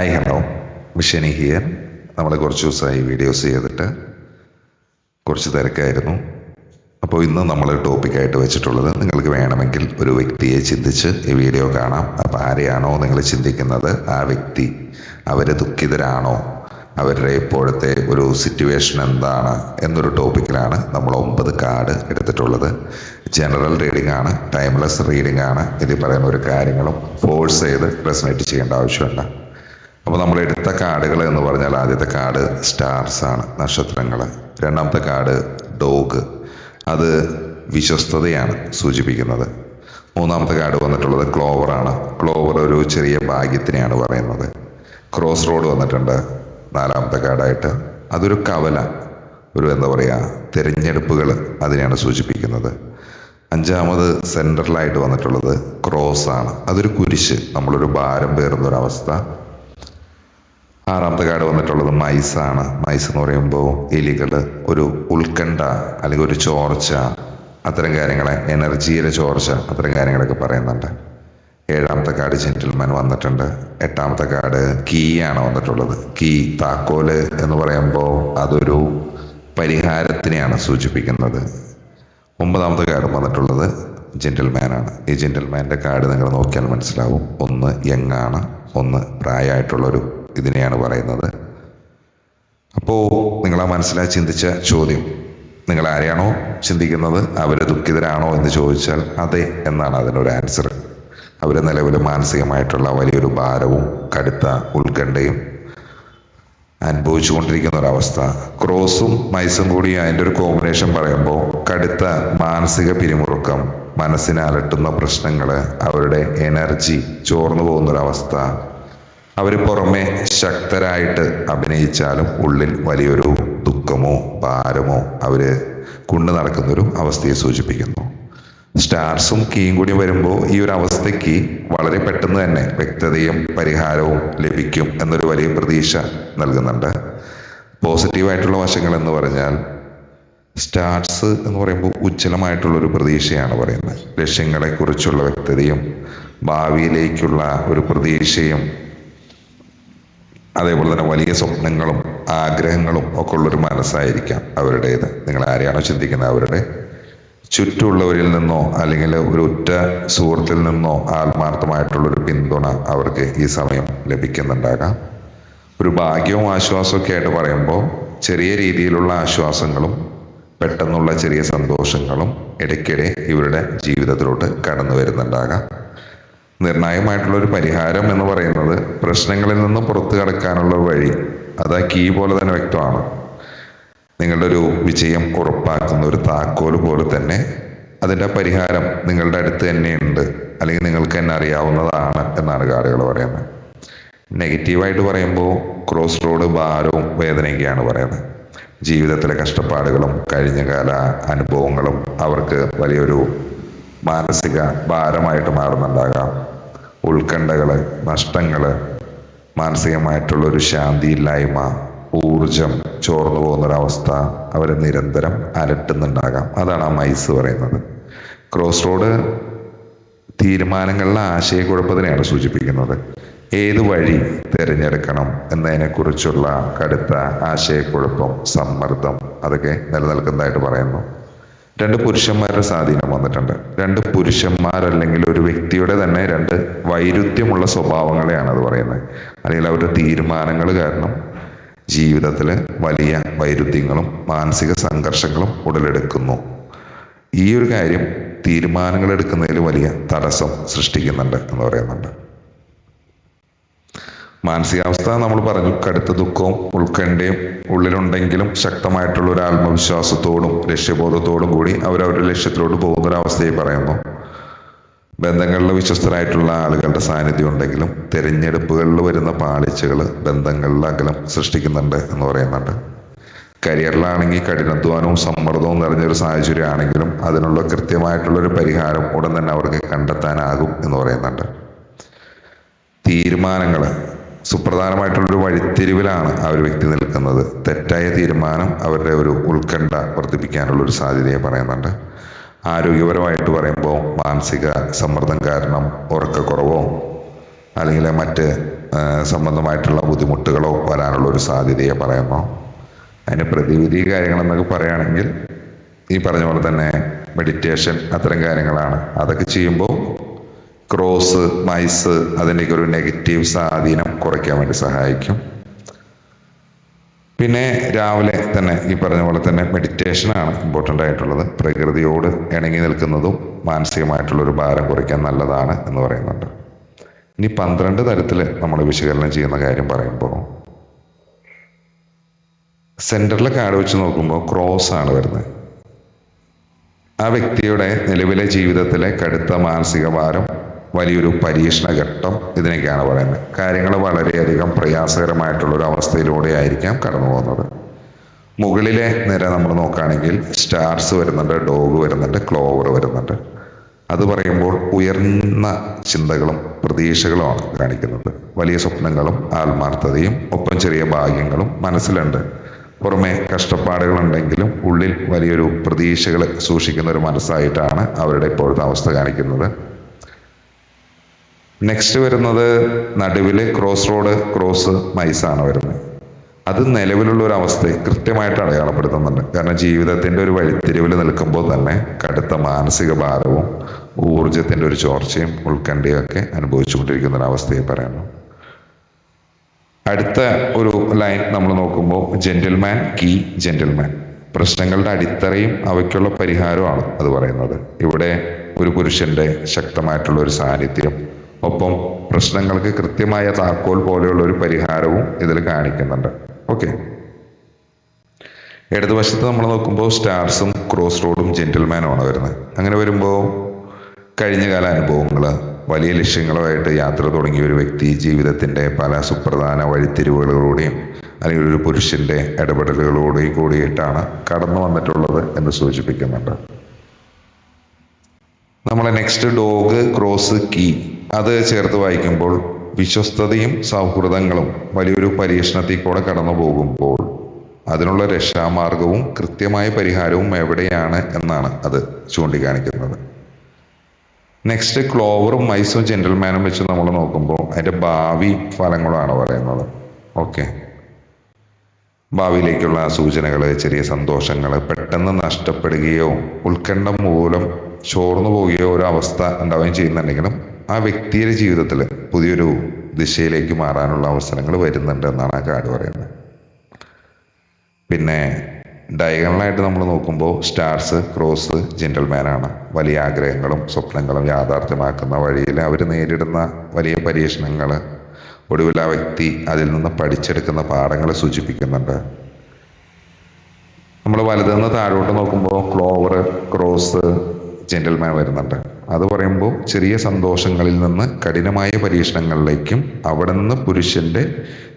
Hi hello, മിഷനി here. നമ്മൾ കുറച്ച് ദിവസമായി വീഡിയോസ് ചെയ്തിട്ട് കുറച്ച് തിരക്കായിരുന്നു. അപ്പോൾ ഇന്ന് നമ്മൾ ടോപ്പിക്കായിട്ട് വെച്ചിട്ടുള്ളത്, നിങ്ങൾക്ക് വേണമെങ്കിൽ ഒരു വ്യക്തിയെ ചിന്തിച്ച് ഈ വീഡിയോ കാണാം. അപ്പോൾ ആരെയാണോ നിങ്ങൾ ചിന്തിക്കുന്നത് ആ വ്യക്തി, അവർ ദുഃഖിതരാണോ, അവരുടെ ഇപ്പോഴത്തെ ഒരു സിറ്റുവേഷൻ എന്താണ് എന്നൊരു ടോപ്പിക്കിലാണ് നമ്മൾ 9 കാർഡ് എടുത്തിട്ടുള്ളത്. ജനറൽ റീഡിംഗ് ആണ്, ടൈംലെസ് റീഡിംഗ് ആണ്. ഇതിൽ പറയുന്ന ഒരു കാര്യങ്ങളും ഫോഴ്സ് ചെയ്ത് റെസണേറ്റ് ചെയ്യേണ്ട ആവശ്യമില്ല. അപ്പോൾ നമ്മൾ എടുത്ത കാർഡുകൾ എന്ന് പറഞ്ഞാൽ, ആദ്യത്തെ കാർഡ് സ്റ്റാർസ് ആണ്, നക്ഷത്രങ്ങൾ. രണ്ടാമത്തെ കാർഡ് ഡോഗ്, അത് വിശ്വസ്തതയാണ് സൂചിപ്പിക്കുന്നത്. മൂന്നാമത്തെ കാർഡ് വന്നിട്ടുള്ളത് ക്ലോവർ ആണ്. ക്ലോവർ ഒരു ചെറിയ ഭാഗ്യത്തിനെയാണ് പറയുന്നത്. ക്രോസ് റോഡ് വന്നിട്ടുണ്ട് നാലാമത്തെ കാർഡായിട്ട്. അതൊരു കവല, ഒരു എന്താ പറയുക, തിരഞ്ഞെടുപ്പുകൾ, അതിനെയാണ് സൂചിപ്പിക്കുന്നത്. അഞ്ചാമത് സെൻട്രലായിട്ട് വന്നിട്ടുള്ളത് ക്രോസ് ആണ്. അതൊരു കുരിശ്, നമ്മളൊരു ഭാരം പേറുന്നൊരവസ്ഥ. ആറാമത്തെ കാർഡ് വന്നിട്ടുള്ളത് മൈസാണ്. മൈസ് എന്ന് പറയുമ്പോൾ എലികൾ, ഒരു ഉത്കണ്ഠ അല്ലെങ്കിൽ ഒരു ചോർച്ച, അത്തരം കാര്യങ്ങളെ, എനർജിയുടെ ചോർച്ച, അത്തരം കാര്യങ്ങളൊക്കെ പറയുന്നുണ്ട്. ഏഴാമത്തെ കാർഡ് ജെന്റിൽമാൻ വന്നിട്ടുണ്ട്. എട്ടാമത്തെ കാർഡ് കീ ആണ് വന്നിട്ടുള്ളത്. കീ, താക്കോല് എന്ന് പറയുമ്പോൾ അതൊരു പരിഹാരത്തിനെയാണ് സൂചിപ്പിക്കുന്നത്. ഒമ്പതാമത്തെ കാർഡ് വന്നിട്ടുള്ളത് ജെന്റിൽമാൻ ആണ്. ഈ ജെന്റിൽമാൻ്റെ കാർഡ് നിങ്ങൾ നോക്കിയാൽ മനസ്സിലാവും. ഒന്ന് യങ് ആണ്, ഒന്ന് പ്രായമായിട്ടുള്ളൊരു ഇതിനെയാണ് പറയുന്നത്. അപ്പോൾ നിങ്ങളാ മനസ്സിലായി ചിന്തിച്ച ചോദ്യം, നിങ്ങൾ ആരെയാണോ ചിന്തിക്കുന്നത് അവർ ദുഃഖിതരാണോ എന്ന് ചോദിച്ചാൽ അതെ എന്നാണ് അതിനൊരു ആൻസർ. അവർ നിലവിൽ മാനസികമായിട്ടുള്ള വലിയൊരു ഭാരവും കടുത്ത ഉത്കണ്ഠയും അനുഭവിച്ചു കൊണ്ടിരിക്കുന്ന ഒരവസ്ഥ. ക്രോസും മൈസും കൂടി അതിൻ്റെ ഒരു കോമ്പിനേഷൻ പറയുമ്പോൾ കടുത്ത മാനസിക പിരിമുറുക്കം, മനസ്സിനെ അലട്ടുന്ന പ്രശ്നങ്ങൾ, അവരുടെ എനർജി ചോർന്നു പോകുന്നൊരവസ്ഥ. അവർ പുറമെ ശക്തരായിട്ട് അഭിനയിച്ചാലും ഉള്ളിൽ വലിയൊരു ദുഃഖമോ ഭാരമോ അവർ കൊണ്ടു നടക്കുന്നൊരു അവസ്ഥയെ സൂചിപ്പിക്കുന്നു. സ്റ്റാർസും കീയും കൂടി വരുമ്പോൾ ഈ ഒരു അവസ്ഥയ്ക്ക് വളരെ പെട്ടെന്ന് തന്നെ വ്യക്തതയും പരിഹാരവും ലഭിക്കും എന്നൊരു വലിയ പ്രതീക്ഷ നൽകുന്നുണ്ട്. പോസിറ്റീവായിട്ടുള്ള വശങ്ങൾ എന്ന് പറഞ്ഞാൽ, സ്റ്റാർസ് എന്ന് പറയുമ്പോൾ ഉജ്ജ്വലമായിട്ടുള്ളൊരു പ്രതീക്ഷയാണ് പറയുന്നത്. ലക്ഷ്യങ്ങളെക്കുറിച്ചുള്ള വ്യക്തതയും ഭാവിയിലേക്കുള്ള ഒരു പ്രതീക്ഷയും, അതേപോലെ തന്നെ വലിയ സ്വപ്നങ്ങളും ആഗ്രഹങ്ങളും ഒക്കെ ഉള്ളൊരു മനസ്സായിരിക്കാം അവരുടേത്. നിങ്ങൾ ആരെയാണോ ചിന്തിക്കുന്നത് അവരുടെ ചുറ്റുമുള്ളവരിൽ നിന്നോ അല്ലെങ്കിൽ ഒരു ഉറ്റ സുഹൃത്തിൽ നിന്നോ ആത്മാർത്ഥമായിട്ടുള്ളൊരു പിന്തുണ അവർക്ക് ഈ സമയം ലഭിക്കുന്നുണ്ടാകാം. ഒരു ഭാഗ്യവും ആശ്വാസമൊക്കെ ആയിട്ട് പറയുമ്പോൾ ചെറിയ രീതിയിലുള്ള ആശ്വാസങ്ങളും പെട്ടെന്നുള്ള ചെറിയ സന്തോഷങ്ങളും ഇടയ്ക്കിടെ ഇവരുടെ ജീവിതത്തിലോട്ട് കടന്നു വരുന്നുണ്ടാകാം. നിർണായകമായിട്ടുള്ളൊരു പരിഹാരം എന്ന് പറയുന്നത് പ്രശ്നങ്ങളിൽ നിന്ന് പുറത്തു കടക്കാനുള്ള വഴി, അത് ആ കീ പോലെ തന്നെ വ്യക്തമാണ്. നിങ്ങളുടെ ഒരു വിജയം ഉറപ്പാക്കുന്ന ഒരു താക്കോൽ പോലെ തന്നെ അതിൻ്റെ പരിഹാരം നിങ്ങളുടെ അടുത്ത് തന്നെയുണ്ട്, അല്ലെങ്കിൽ നിങ്ങൾക്ക് തന്നെ അറിയാവുന്നതാണ് എന്നാണ് കാർഡുകൾ പറയുന്നത്. നെഗറ്റീവായിട്ട് പറയുമ്പോൾ ക്രോസ് റോഡ്, ഭാരവും വേദനയൊക്കെയാണ് പറയുന്നത്. ജീവിതത്തിലെ കഷ്ടപ്പാടുകളും കഴിഞ്ഞകാല അനുഭവങ്ങളും അവർക്ക് വലിയൊരു മാനസിക ഭാരമായിട്ട് മാറുന്നുണ്ടാകാം. ഉത്കണ്ഠകൾ, നഷ്ടങ്ങൾ, മാനസികമായിട്ടുള്ളൊരു ശാന്തിയില്ലായ്മ, ഊർജം ചോർന്നു പോകുന്നൊരവസ്ഥ അവരെ നിരന്തരം അലട്ടുന്നുണ്ടാകാം. അതാണ് ആ മൈസ് പറയുന്നത്. ക്രോസ് റോഡ് തീരുമാനങ്ങളിലെ ആശയക്കുഴപ്പത്തിനെയാണ് സൂചിപ്പിക്കുന്നത്. ഏത് വഴി തിരഞ്ഞെടുക്കണം എന്നതിനെക്കുറിച്ചുള്ള കടുത്ത ആശയക്കുഴപ്പം, സമ്മർദ്ദം, അതൊക്കെ നിലനിൽക്കുന്നതായിട്ട് പറയുന്നു. 2 പുരുഷന്മാരുടെ സ്വാധീനം വന്നിട്ടുണ്ട്. 2 പുരുഷന്മാരല്ലെങ്കിൽ ഒരു വ്യക്തിയുടെ തന്നെ 2 വൈരുദ്ധ്യമുള്ള സ്വഭാവങ്ങളെയാണ് അത് പറയുന്നത്. അല്ലെങ്കിൽ അവരുടെ തീരുമാനങ്ങൾ കാരണം ജീവിതത്തിൽ വലിയ വൈരുദ്ധ്യങ്ങളും മാനസിക സംഘർഷങ്ങളും ഉടലെടുക്കുന്നു. ഈ ഒരു കാര്യം തീരുമാനങ്ങൾ എടുക്കുന്നതിൽ വലിയ തടസ്സം സൃഷ്ടിക്കുന്നുണ്ട് എന്ന് പറയുന്നുണ്ട്. മാനസികാവസ്ഥ നമ്മൾ പറഞ്ഞു, കടുത്ത ദുഃഖവും ഉത്കണ്ഠയും ഉള്ളിലുണ്ടെങ്കിലും ശക്തമായിട്ടുള്ള ഒരു ആത്മവിശ്വാസത്തോടും ലക്ഷ്യബോധത്തോടും കൂടി അവരവരുടെ ലക്ഷ്യത്തിലോട്ട് പോകുന്നൊരവസ്ഥയെ പറയുന്നു. ബന്ധങ്ങളിൽ വിശ്വസ്തരായിട്ടുള്ള ആളുകളുടെ സാന്നിധ്യം ഉണ്ടെങ്കിലും തിരഞ്ഞെടുപ്പുകളിൽ വരുന്ന പാളിച്ചകൾ ബന്ധങ്ങളിൽ അകലം സൃഷ്ടിക്കുന്നുണ്ട് എന്ന് പറയുന്നുണ്ട്. കരിയറിലാണെങ്കിൽ കഠിനാധ്വാനവും സമ്മർദ്ദവും നിറഞ്ഞൊരു സാഹചര്യമാണെങ്കിലും അതിനുള്ള കൃത്യമായിട്ടുള്ളൊരു പരിഹാരം ഉടൻ തന്നെ അവർക്ക് കണ്ടെത്താനാകും എന്ന് പറയുന്നുണ്ട്. തീരുമാനങ്ങൾ, സുപ്രധാനമായിട്ടുള്ളൊരു വഴിത്തിരിവിലാണ് ആ ഒരു വ്യക്തി നിൽക്കുന്നത്. തെറ്റായ തീരുമാനം അവരുടെ ഒരു ഉത്കണ്ഠ വർദ്ധിപ്പിക്കാനുള്ളൊരു സാധ്യതയെ പറയുന്നുണ്ട്. ആരോഗ്യപരമായിട്ട് പറയുമ്പോൾ മാനസിക സമ്മർദ്ദം കാരണം ഉറക്കക്കുറവോ അല്ലെങ്കിൽ മറ്റ് സംബന്ധമായിട്ടുള്ള ബുദ്ധിമുട്ടുകളോ വരാനുള്ള ഒരു സാധ്യതയെ പറയുന്നു. അതിന് പ്രതിവിധി കാര്യങ്ങളെന്നൊക്കെ പറയുകയാണെങ്കിൽ ഈ പറഞ്ഞ പോലെ തന്നെ മെഡിറ്റേഷൻ അത്തരം കാര്യങ്ങളാണ്. അതൊക്കെ ചെയ്യുമ്പോൾ ക്രോസ്, മൈസ് അതിൻ്റെയൊക്കെ ഒരു നെഗറ്റീവ് സ്വാധീനം കുറയ്ക്കാൻ വേണ്ടി സഹായിക്കും. പിന്നെ രാവിലെ തന്നെ ഈ പറഞ്ഞ പോലെ തന്നെ മെഡിറ്റേഷനാണ് ഇമ്പോർട്ടൻ്റ് ആയിട്ടുള്ളത്. പ്രകൃതിയോട് ഇണങ്ങി നിൽക്കുന്നതും മാനസികമായിട്ടുള്ളൊരു ഭാരം കുറയ്ക്കാൻ നല്ലതാണ് എന്ന് പറയുന്നുണ്ട്. ഇനി 12 തരത്തിൽ നമ്മൾ വിശകലനം ചെയ്യുന്ന കാര്യം പറയുമ്പോൾ സെൻറ്ററിലെ കാർഡ് വെച്ച് നോക്കുമ്പോൾ ക്രോസ് ആണ് വരുന്നത്. ആ വ്യക്തിയുടെ നിലവിലെ ജീവിതത്തിലെ കടുത്ത മാനസിക ഭാരം, വലിയൊരു പരീക്ഷണ ഘട്ടം, ഇതിനൊക്കെയാണ് പറയുന്നത്. കാര്യങ്ങൾ വളരെയധികം പ്രയാസകരമായിട്ടുള്ളൊരു അവസ്ഥയിലൂടെ ആയിരിക്കാം കടന്നു പോകുന്നത്. മുകളിലെ നിര നമ്മൾ നോക്കുകയാണെങ്കിൽ സ്റ്റാർസ് വരുന്നുണ്ട്, ഡോഗ് വരുന്നുണ്ട്, ക്ലോവർ വരുന്നുണ്ട്. അത് പറയുമ്പോൾ ഉയർന്ന ചിന്തകളും പ്രതീക്ഷകളുമാണ് കാണിക്കുന്നത്. വലിയ സ്വപ്നങ്ങളും ആത്മാർത്ഥതയും ഒപ്പം ചെറിയ ഭാഗ്യങ്ങളും മനസ്സിലുണ്ട്. പുറമെ കഷ്ടപ്പാടുകളുണ്ടെങ്കിലും ഉള്ളിൽ വലിയൊരു പ്രതീക്ഷകൾ സൂക്ഷിക്കുന്ന ഒരു മനസ്സായിട്ടാണ് അവരുടെ ഇപ്പോഴത്തെ അവസ്ഥ കാണിക്കുന്നത്. നെക്സ്റ്റ് വരുന്നത് നടുവില് ക്രോസ് റോഡ്, ക്രോസ്, മൈസാണ് വരുന്നത്. അത് നിലവിലുള്ള ഒരു അവസ്ഥയെ കൃത്യമായിട്ട് അടയാളപ്പെടുത്തുന്നുണ്ട്. കാരണം ജീവിതത്തിന്റെ ഒരു വഴിത്തിരിവിൽ നിൽക്കുമ്പോൾ തന്നെ കടുത്ത മാനസിക ഭാരവും ഊർജത്തിന്റെ ഒരു ചോർച്ചയും ഉത്കണ്ഠയും ഒക്കെ അനുഭവിച്ചുകൊണ്ടിരിക്കുന്ന ഒരു അവസ്ഥയെ പറയുന്നു. അടുത്ത ഒരു ലൈൻ നമ്മൾ നോക്കുമ്പോൾ ജെന്റിൽമാൻ, കീ, ജെന്റിൽമാൻ. പ്രശ്നങ്ങളുടെ അടിത്തറയും അവയ്ക്കുള്ള പരിഹാരമാണ് അത് പറയുന്നത്. ഇവിടെ ഒരു പുരുഷന്റെ ശക്തമായിട്ടുള്ള ഒരു സാന്നിധ്യം, ഒപ്പം പ്രശ്നങ്ങൾക്ക് കൃത്യമായ താക്കോൽ പോലെയുള്ള ഒരു പരിഹാരവും ഇതിൽ കാണിക്കുന്നുണ്ട്. ഓക്കെ, ഇടതുവശത്ത് നമ്മൾ നോക്കുമ്പോൾ സ്റ്റാർസും ക്രോസ് റോഡും ജെന്റിൽമാനുമാണ് വരുന്നത്. അങ്ങനെ വരുമ്പോൾ കഴിഞ്ഞകാല അനുഭവങ്ങൾ, വലിയ ലക്ഷ്യങ്ങളുമായിട്ട് യാത്ര തുടങ്ങിയ ഒരു വ്യക്തി ജീവിതത്തിന്റെ പല സുപ്രധാന വഴിത്തിരിവുകളിലൂടെയും അല്ലെങ്കിൽ ഒരു പുരുഷന്റെ ഇടപെടലുകളോടെയും കൂടിയിട്ടാണ് കടന്നു വന്നിട്ടുള്ളത് എന്ന് സൂചിപ്പിക്കുന്നുണ്ട്. നമ്മളെ നെക്സ്റ്റ് ഡോഗ്, ക്രോസ്, കീ അത് ചേർത്ത് വായിക്കുമ്പോൾ വിശ്വസ്തതയും സൗഹൃദങ്ങളും വലിയൊരു പരീക്ഷണത്തിൽ കൂടെ കടന്നു പോകുമ്പോൾ അതിനുള്ള രക്ഷാമാർഗവും കൃത്യമായ പരിഹാരവും എവിടെയാണ് എന്നാണ് അത് ചൂണ്ടിക്കാണിക്കുന്നത്. നെക്സ്റ്റ് ക്ലോവറും മൈസും ജെന്റിൽമാനും വെച്ച് നമ്മൾ നോക്കുമ്പോൾ അതിൻ്റെ ഭാവി ഫലങ്ങളാണ് പറയുന്നത്. ഓക്കെ, ഭാവിയിലേക്കുള്ള സൂചനകൾ, ചെറിയ സന്തോഷങ്ങൾ, പെട്ടെന്ന് നഷ്ടപ്പെടുകയോ ഉത്കണ്ഠ മൂലം ചോർന്നു പോവുകയോ ഒരു അവസ്ഥ ഉണ്ടാവുകയും ചെയ്യുന്നുണ്ടെങ്കിലും ആ വ്യക്തിയുടെ ജീവിതത്തിൽ പുതിയൊരു ദിശയിലേക്ക് മാറാനുള്ള അവസരങ്ങൾ വരുന്നുണ്ട് എന്നാണ് ആ കാർഡ് പറയുന്നത്. പിന്നെ ഡയഗണലായിട്ട് നമ്മൾ നോക്കുമ്പോൾ സ്റ്റാർസ്, ക്രോസ്, ജെന്റിൽമാനാണ്. വലിയ ആഗ്രഹങ്ങളും സ്വപ്നങ്ങളും യാഥാർത്ഥ്യമാക്കുന്ന വഴിയിൽ അവർ നേരിടുന്ന വലിയ പരീക്ഷണങ്ങൾ, ഒടുവിൽ ആ വ്യക്തി അതിൽ നിന്ന് പഠിച്ചെടുക്കുന്ന പാഠങ്ങളെ സൂചിപ്പിക്കുന്നുണ്ട്. നമ്മൾ വലുതെന്ന് താഴോട്ട് നോക്കുമ്പോൾ ക്ലോവർ, ക്രോസ്, ജെന്റിൽമാൻ വരുന്നുണ്ട്. അത് പറയുമ്പോൾ ചെറിയ സന്തോഷങ്ങളിൽ നിന്ന് കഠിനമായ പരീക്ഷണങ്ങളിലേക്കും അവിടെ നിന്ന് പുരുഷന്റെ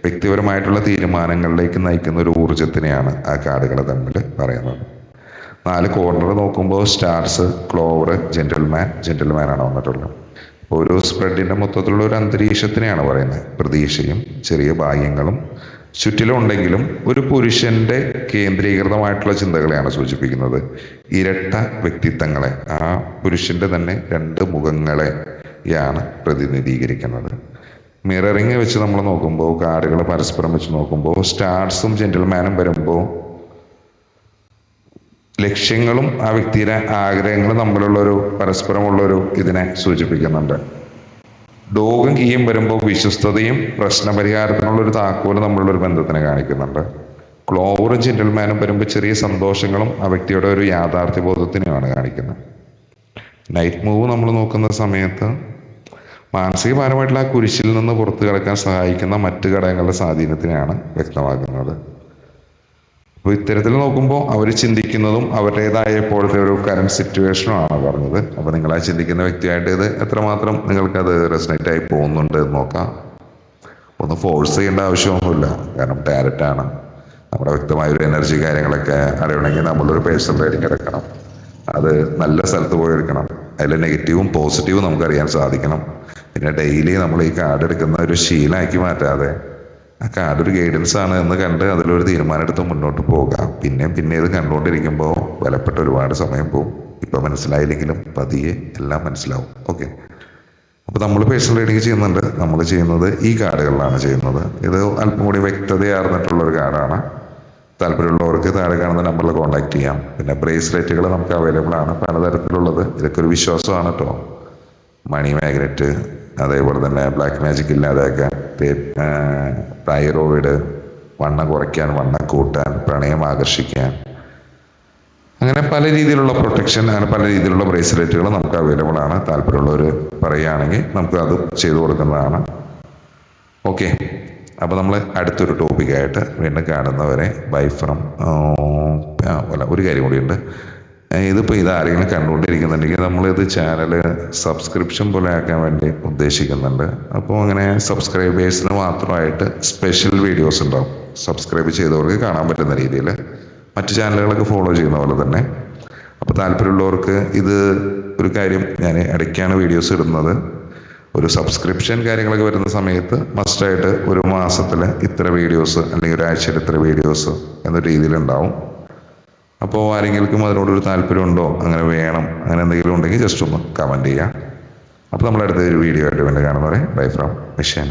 വ്യക്തിപരമായിട്ടുള്ള തീരുമാനങ്ങളിലേക്ക് നയിക്കുന്ന ഒരു ഊർജത്തിനെയാണ് ആ കാർഡുകൾ തമ്മിൽ പറയുന്നത്. 4 കോർണർ നോക്കുമ്പോൾ സ്റ്റാർസ്, ക്ലോവർ, ജെന്റിൽമാൻ, ജെന്റിൽമാനാണ് വന്നിട്ടുള്ളത്. ഒരു സ്പ്രെഡിന്റെ മൊത്തത്തിലുള്ള ഒരു അന്തരീക്ഷത്തിനെയാണ് പറയുന്നത്. പ്രതീക്ഷയും ചെറിയ ഭാഗ്യങ്ങളും ചുറ്റിലും ഉണ്ടെങ്കിലും ഒരു പുരുഷന്റെ കേന്ദ്രീകൃതമായിട്ടുള്ള ചിന്തകളെയാണ് സൂചിപ്പിക്കുന്നത്. ഇരട്ട വ്യക്തിത്വങ്ങളെ, ആ പുരുഷന്റെ തന്നെ 2 മുഖങ്ങളെയാണ് പ്രതിനിധീകരിക്കുന്നത്. മിററിങ് വെച്ച് നമ്മൾ നോക്കുമ്പോൾ, കാർഡുകൾ പരസ്പരം വെച്ച് നോക്കുമ്പോൾ സ്റ്റാർസും ജെന്റിൽമാനും വരുമ്പോൾ ലക്ഷ്യങ്ങളും ആ വ്യക്തിയുടെ ആഗ്രഹങ്ങളും തമ്മിലുള്ളൊരു പരസ്പരമുള്ളൊരു ഇതിനെ സൂചിപ്പിക്കുന്നുണ്ട്. ഡോഗും കീയും വരുമ്പോൾ വിശ്വസ്തതയും പ്രശ്നപരിഹാരത്തിനുള്ളൊരു താക്കോല് തമ്മിലുള്ളൊരു ബന്ധത്തിനെ കാണിക്കുന്നുണ്ട്. ക്ലോവറും ജെന്റിൽമാനും വരുമ്പോൾ ചെറിയ സന്തോഷങ്ങളും ആ വ്യക്തിയുടെ ഒരു യാഥാർത്ഥ്യബോധത്തിനെയാണ് കാണിക്കുന്നത്. നൈറ്റ് മൂവ് നമ്മൾ നോക്കുന്ന സമയത്ത് മാനസികപരമായിട്ടുള്ള ആ കുരിശിൽ നിന്ന് പുറത്തു കിടക്കാൻ സഹായിക്കുന്ന മറ്റു ഘടകങ്ങളുടെ സ്വാധീനത്തിനെയാണ് വ്യക്തമാക്കുന്നത്. അപ്പോൾ ഇത്തരത്തിൽ നോക്കുമ്പോൾ അവർ ചിന്തിക്കുന്നതും അവരുടേതായ ഇപ്പോഴത്തെ ഒരു കറന്റ് സിറ്റുവേഷനുമാണ് പറഞ്ഞത്. അപ്പോൾ നിങ്ങൾ ആ ചിന്തിക്കുന്ന വ്യക്തിയായിട്ട് ഇത് എത്രമാത്രം നിങ്ങൾക്കത് റെസനേറ്റ് ആയി പോകുന്നുണ്ട് എന്ന് നോക്കാം. ഒന്ന് ഫോഴ്സ് ചെയ്യേണ്ട ആവശ്യമൊന്നുമില്ല, കാരണം ഡയറക്റ്റ് ആണ്. നമ്മുടെ വ്യക്തമായ ഒരു എനർജി കാര്യങ്ങളൊക്കെ അറിയണമെങ്കിൽ നമ്മളൊരു പേഴ്സണൽ റീഡിങ് എടുക്കണം. അത് നല്ല സ്ഥലത്ത് പോയി എടുക്കണം. അതിൽ നെഗറ്റീവും പോസിറ്റീവും നമുക്കറിയാൻ സാധിക്കണം. പിന്നെ ഡെയിലി നമ്മൾ ഈ കാർഡ് എടുക്കുന്ന ഒരു ശീലമാക്കി മാറ്റാതെ ആ കാർഡ് ഒരു ഗൈഡൻസ് ആണ് എന്ന് കണ്ട് അതിലൊരു തീരുമാനം എടുത്ത് മുന്നോട്ട് പോകാം. പിന്നെ ഇത് കണ്ടുകൊണ്ടിരിക്കുമ്പോൾ വിലപ്പെട്ട ഒരുപാട് സമയം പോകും. ഇപ്പം മനസ്സിലായില്ലെങ്കിലും പതിയെ എല്ലാം മനസ്സിലാവും. ഓക്കെ, അപ്പോൾ നമ്മൾ പേഴ്സണൽ റീഡിങ് ചെയ്യുന്നുണ്ട്. നമ്മൾ ചെയ്യുന്നത് ഈ കാർഡുകളിലാണ് ചെയ്യുന്നത്. ഇത് അല്പം കൂടി വ്യക്തതയാർന്നിട്ടുള്ളൊരു കാർഡാണ്. താല്പര്യമുള്ളവർക്ക് താഴെ കാണുന്ന നമ്പറിൽ കോൺടാക്ട് ചെയ്യാം. പിന്നെ ബ്രേസ്ലെറ്റുകൾ നമുക്ക് അവൈലബിൾ ആണ്, പലതരത്തിലുള്ളത്. ഇതൊക്കെ ഒരു വിശ്വാസമാണ് കേട്ടോ. മണി മാഗ്നറ്റ്, അതേപോലെ തന്നെ ബ്ലാക്ക് മാജിക് ഇല്ലാതാക്കാൻ, തൈറോയിഡ്, വണ്ണം കുറയ്ക്കാൻ, വണ്ണം കൂട്ടാൻ, പ്രണയം ആകർഷിക്കാൻ, അങ്ങനെ പല രീതിയിലുള്ള പ്രൊട്ടക്ഷൻ, അങ്ങനെ പല രീതിയിലുള്ള ബ്രേസ്ലെറ്റുകൾ നമുക്ക് അവൈലബിൾ ആണ്. താല്പര്യമുള്ളവർ പറയുകയാണെങ്കിൽ നമുക്ക് അത് ചെയ്തു കൊടുക്കുന്നതാണ്. ഓക്കെ, അപ്പോൾ നമ്മൾ അടുത്തൊരു ടോപ്പിക്കായിട്ട് വീണ്ടും കാണുന്നവരെ ബൈ ഫ്രം. ഒരു കാര്യം കൂടിയുണ്ട്. ഇതിപ്പോൾ ഇതാരെങ്കിലും കണ്ടുകൊണ്ടിരിക്കുന്നുണ്ടെങ്കിൽ നമ്മളിത് ചാനൽ സബ്സ്ക്രിപ്ഷൻ പോലെ ആക്കാൻ വേണ്ടി ഉദ്ദേശിക്കുന്നുണ്ട്. അപ്പോൾ അങ്ങനെ സബ്സ്ക്രൈബേഴ്സിന് മാത്രമായിട്ട് സ്പെഷ്യൽ വീഡിയോസ് ഉണ്ടാവും. സബ്സ്ക്രൈബ് ചെയ്തവർക്ക് കാണാൻ പറ്റുന്ന രീതിയിൽ, മറ്റു ചാനലുകളൊക്കെ ഫോളോ ചെയ്യുന്ന പോലെ തന്നെ. അപ്പോൾ താല്പര്യമുള്ളവർക്ക് ഇത് ഒരു കാര്യം, ഞാൻ ഇടയ്ക്കാണ് വീഡിയോസ് ഇടുന്നത്. ഒരു സബ്സ്ക്രിപ്ഷൻ കാര്യങ്ങളൊക്കെ വരുന്ന സമയത്ത് മസ്റ്റായിട്ട് ഒരു മാസത്തിൽ ഇത്ര വീഡിയോസ് അല്ലെങ്കിൽ ഒരാഴ്ചയിൽ ഇത്ര വീഡിയോസ് എന്ന രീതിയിലുണ്ടാവും. അപ്പോൾ ആരെങ്കിലും അതിനോടൊരു താല്പര്യമുണ്ടോ, അങ്ങനെ വേണം, അങ്ങനെ എന്തെങ്കിലും ഉണ്ടെങ്കിൽ ജസ്റ്റ് ഒന്ന് കമൻറ്റ് ചെയ്യാം. അപ്പോൾ നമ്മളടുത്ത ഒരു വീഡിയോ ആയിട്ട് വീണ്ടും കാണുന്നവരെ ബൈ ഫ്രം മിഷാൻ.